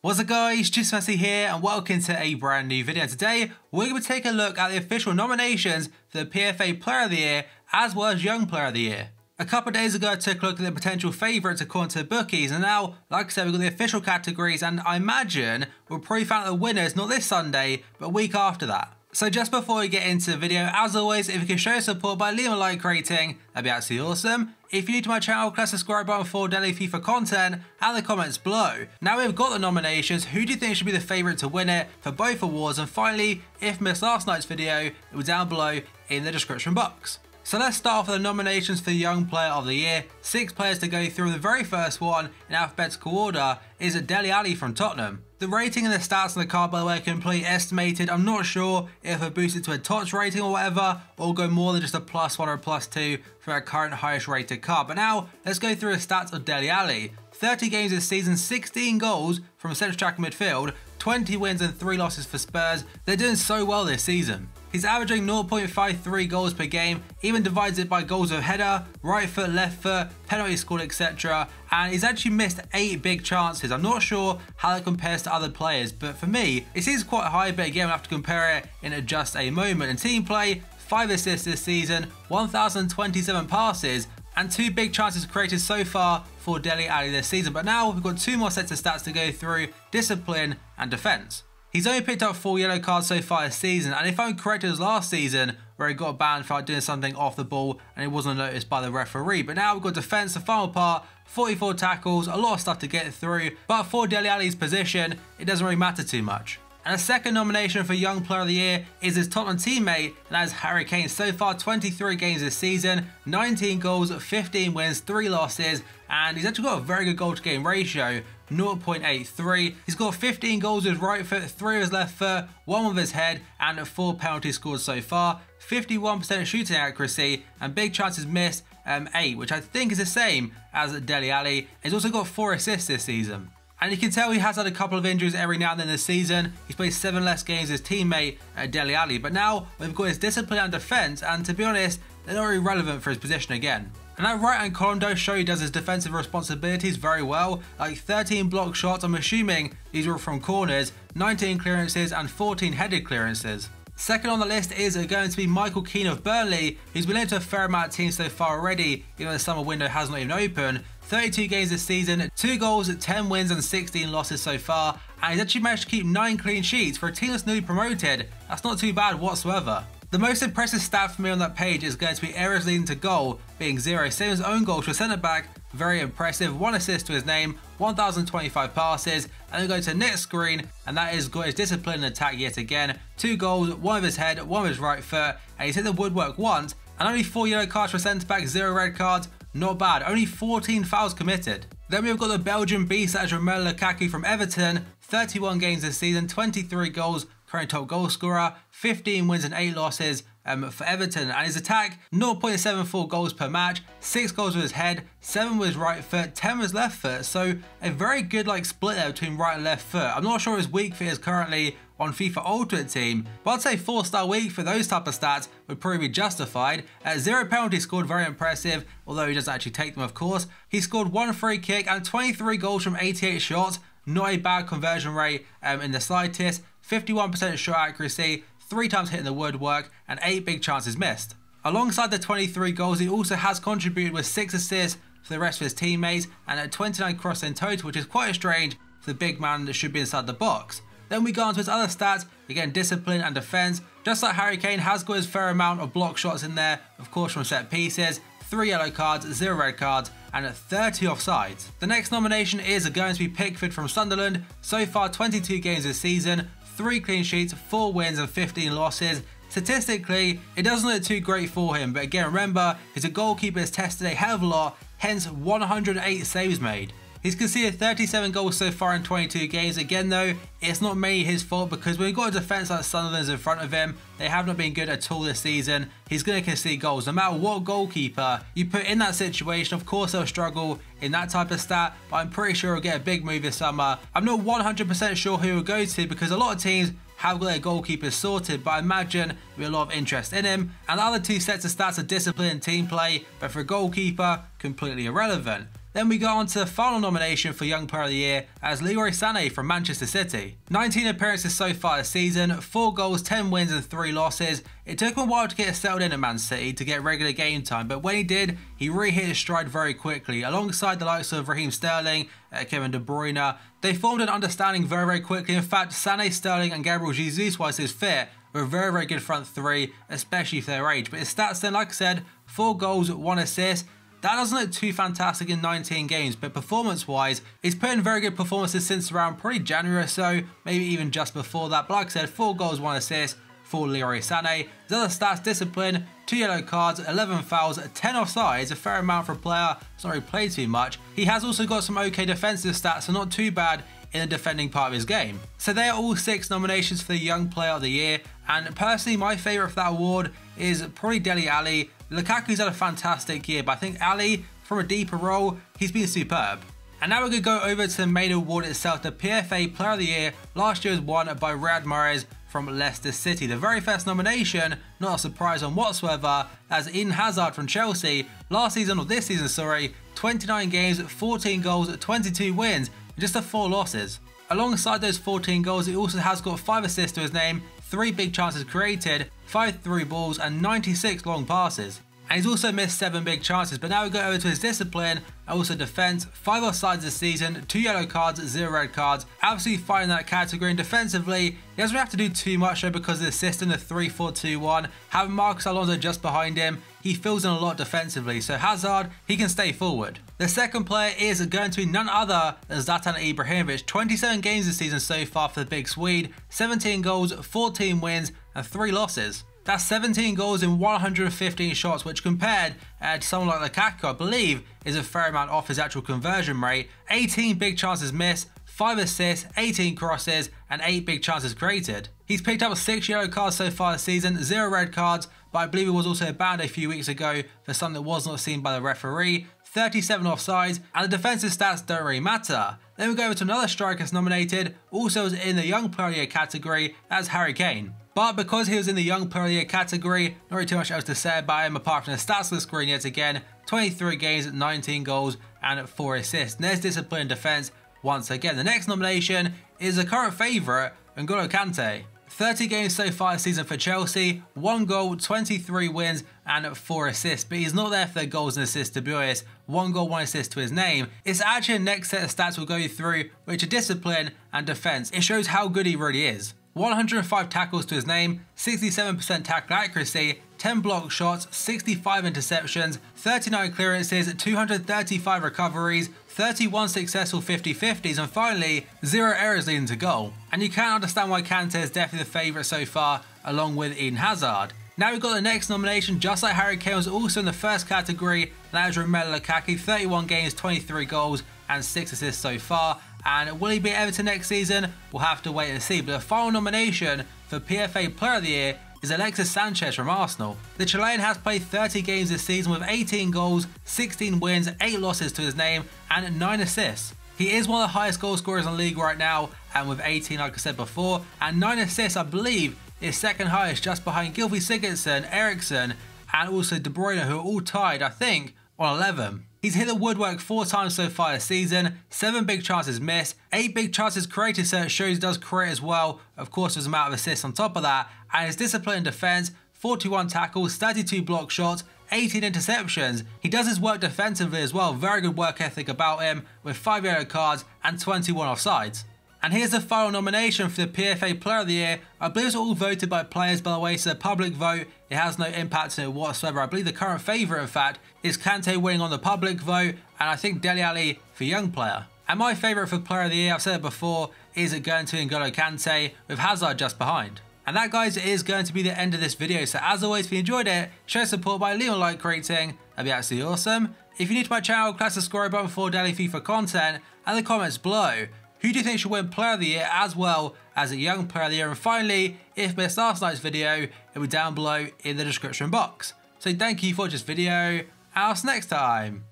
What's up guys, Jim Yosef here and welcome to a brand new video. Today we're going to take a look at the official nominations for the PFA Player of the Year as well as Young Player of the Year. A couple of days ago I took a look at the potential favourites according to the bookies, and now, like I said, we've got the official categories, and I imagine we'll probably find out the winners not this Sunday but a week after that. So just before we get into the video, as always, if you can show support by leaving a like rating, that'd be absolutely awesome. If you're new to my channel, click the subscribe button for daily FIFA content and the comments below. Now we've got the nominations, who do you think should be the favourite to win it for both awards? And finally, if you missed last night's video, it was down below in the description box. So let's start off with the nominations for the Young Player of the Year. 6 players to go through. The very first one in alphabetical order is Dele Alli from Tottenham. The rating and the stats on the card, by the way, are completely estimated. I'm not sure if I boost it to a TOTS rating or whatever, or go more than just a +1 or a +2 for our current highest rated card. But now, let's go through the stats of Dele Alli. 30 games this season, 16 goals from central track midfield, 20 wins and 3 losses for Spurs. They're doing so well this season. He's averaging 0.53 goals per game, even divides it by goals of header, right foot, left foot, penalty scored, etc. And he's actually missed 8 big chances. I'm not sure how that compares to other players, but for me, it seems quite high, but again, we'll have to compare it in just a moment. In team play, 5 assists this season, 1,027 passes, and 2 big chances created so far for Dele Alli this season. But now we've got 2 more sets of stats to go through: discipline and defence. He's only picked up 4 yellow cards so far this season, and if I'm correct, it was last season where he got banned for doing something off the ball and it wasn't noticed by the referee. But now we've got defence, the final part, 44 tackles, a lot of stuff to get through, but for Dele Alli's position, it doesn't really matter too much. And a second nomination for Young Player of the Year is his Tottenham teammate, and that is Harry Kane. So far, 23 games this season, 19 goals, 15 wins, 3 losses, and he's actually got a very good goal to game ratio, 0.83. He's got 15 goals with his right foot, 3 with his left foot, 1 with his head, and 4 penalties scored so far. 51% shooting accuracy, and big chances missed, 8, which I think is the same as Dele Alli. He's also got 4 assists this season. And you can tell he has had a couple of injuries every now and then this season. He's played 7 less games as his teammate Dele Alli, but now we've got his discipline and defence, and to be honest, they're not really relevant for his position again. And that right hand column does show he does his defensive responsibilities very well, like 13 block shots. I'm assuming these were from corners, 19 clearances and 14 headed clearances. Second on the list is going to be Michael Keane of Burnley, who's been into a fair amount of teams so far already, even though the summer window has not even opened. 32 games this season, 2 goals, 10 wins and 16 losses so far, and he's actually managed to keep 9 clean sheets for a team that's newly promoted. That's not too bad whatsoever. The most impressive stat for me on that page is going to be errors leading to goal being 0, same as own goals for centre back. Very impressive, 1 assist to his name, 1,025 passes, and then go to next screen, and that is got his discipline and attack yet again. 2 goals, 1 with his head, 1 with his right foot, and he's hit the woodwork once, and only 4 yellow cards for centre back, 0 red cards. Not bad, only 14 fouls committed. Then we've got the Belgian beast, that is Romelu Lukaku from Everton. 31 games this season, 23 goals, current top goal scorer, 15 wins and 8 losses for Everton. And his attack, 0.74 goals per match, 6 goals with his head, 7 with his right foot, 10 with his left foot. So a very good split there between right and left foot. I'm not sure his weak foot is currently on FIFA Ultimate Team, but I'd say 4-star weak for those type of stats would probably be justified. 0 penalties scored, very impressive, although he doesn't actually take them of course. He scored 1 free kick and 23 goals from 88 shots, not a bad conversion rate in the slightest, 51% shot accuracy, 3 times hitting the woodwork and 8 big chances missed. Alongside the 23 goals, he also has contributed with 6 assists for the rest of his teammates and at 29 crosses in total, which is quite strange for the big man that should be inside the box. Then we go on to his other stats, again discipline and defence. Just like Harry Kane has got his fair amount of block shots in there, of course from set pieces, 3 yellow cards, 0 red cards, and 30 offsides. The next nomination is going to be Pickford from Sunderland. So far 22 games this season, 3 clean sheets, 4 wins and 15 losses. Statistically, it doesn't look too great for him, but again remember, he's a goalkeeper that's tested a hell of a lot, hence 108 saves made. He's conceded 37 goals so far in 22 games. Again though, it's not mainly his fault because when you've got a defence like Sunderland's in front of him, they have not been good at all this season. He's going to concede goals. No matter what goalkeeper you put in that situation, of course they'll struggle in that type of stat, but I'm pretty sure he'll get a big move this summer. I'm not 100% sure who he'll go to because a lot of teams have got their goalkeepers sorted, but I imagine there'll be a lot of interest in him. And the other 2 sets of stats are discipline and team play, but for a goalkeeper, completely irrelevant. Then we go on to the final nomination for Young Player of the Year as Leroy Sané from Manchester City. 19 appearances so far this season, 4 goals, 10 wins and 3 losses. It took him a while to get settled in at Man City to get regular game time, but when he did, he really hit his stride very quickly. Alongside the likes of Raheem Sterling, Kevin De Bruyne, they formed an understanding very, very quickly. In fact, Sané, Sterling and Gabriel Jesus, whilst he's fit, were a very, very good front three, especially for their age. But his stats then, like I said, 4 goals, 1 assist. That doesn't look too fantastic in 19 games, but performance-wise, he's put in very good performances since around probably January or so, maybe even just before that. But like I said, 4 goals, 1 assist for Leroy Sané. His other stats: discipline, 2 yellow cards, 11 fouls, 10 offsides, a fair amount for a player who's not really played too much. He has also got some okay defensive stats, so not too bad in the defending part of his game. So they are all 6 nominations for the Young Player of the Year, and personally my favourite for that award is probably Dele Alli. Lukaku's had a fantastic year, but I think Ali, from a deeper role, he's been superb. And now we're going to go over to the main award itself. The PFA Player of the Year last year was won by Riyad Mahrez from Leicester City. The very first nomination, not a surprise on whatsoever, as Eden Hazard from Chelsea. Last season, or this season, sorry, 29 games, 14 goals, 22 wins, and just 4 losses. Alongside those 14 goals, he also has got 5 assists to his name, 3 big chances created, 5 through balls and 96 long passes. And he's also missed 7 big chances. But now we go over to his discipline and also defence. 5 offsides this season, 2 yellow cards, 0 red cards. Absolutely fine in that category. And defensively, he doesn't really have to do too much though, because of the system, the 3-4-2-1. Having Marcos Alonso just behind him, he fills in a lot defensively. So Hazard, he can stay forward. The second player is going to be none other than Zlatan Ibrahimovic. 27 games this season so far for the big Swede. 17 goals, 14 wins and 3 losses. That's 17 goals in 115 shots, which compared to someone like Lukaku, I believe, is a fair amount off his actual conversion rate. 18 big chances missed, 5 assists, 18 crosses, and 8 big chances created. He's picked up 6 yellow cards so far this season, 0 red cards, but I believe he was also banned a few weeks ago for something that was not seen by the referee. 37 offsides, and the defensive stats don't really matter. Then we go over to another striker that's nominated, also in the Young Player of the Year category, that's Harry Kane. But because he was in the Young Player of the Year category, not really too much else to say about him apart from the stats on the screen yet again. 23 games, 19 goals and 4 assists. And there's discipline and defence once again. The next nomination is a current favourite, N'Golo Kante. 30 games so far this season for Chelsea, 1 goal, 23 wins and 4 assists. But he's not there for their goals and assists, to be honest. 1 goal, 1 assist to his name. It's actually the next set of stats we'll go through, which are discipline and defence. It shows how good he really is. 105 tackles to his name, 67% tackle accuracy, 10 block shots, 65 interceptions, 39 clearances, 235 recoveries, 31 successful 50-50s, and finally, 0 errors leading to goal. And you can understand why Kante is definitely the favourite so far, along with Eden Hazard. Now we've got the next nomination, just like Harry Kane was also in the first category, and that is Romelu Lukaku. 31 games, 23 goals, and 6 assists so far. And will he be at Everton next season? We'll have to wait and see. But the final nomination for PFA Player of the Year is Alexis Sanchez from Arsenal. The Chilean has played 30 games this season with 18 goals, 16 wins, 8 losses to his name, and 9 assists. He is one of the highest goal scorers in the league right now, and with 18, like I said before, and 9 assists, I believe, is second highest, just behind Gylfi Sigurdsson, Eriksen, and also De Bruyne, who are all tied, I think, on 11. He's hit the woodwork 4 times so far this season, 7 big chances missed, 8 big chances created, so it shows he does create as well. Of course, there's an amount of assists on top of that, and his discipline and defence, 41 tackles, 32 block shots, 18 interceptions. He does his work defensively as well, very good work ethic about him, with 5 yellow cards and 21 offsides. And here's the final nomination for the PFA Player of the Year. I believe it's all voted by players, by the way, so the public vote, it has no impact on it whatsoever. I believe the current favourite, in fact, is Kante winning on the public vote, and I think Dele Alli for Young Player. And my favourite for Player of the Year, I've said it before, is going to N'Golo Kante, with Hazard just behind. And that, guys, is going to be the end of this video. So as always, if you enjoyed it, show support by leaving a like rating. That'd be absolutely awesome. If you're new to my channel, click the subscribe button for daily FIFA content, and the comments below. Who do you think should win Player of the Year as well as a Young Player of the Year? And finally, if you missed last night's video, it'll be down below in the description box. So thank you for watching this video, and I'll see you next time.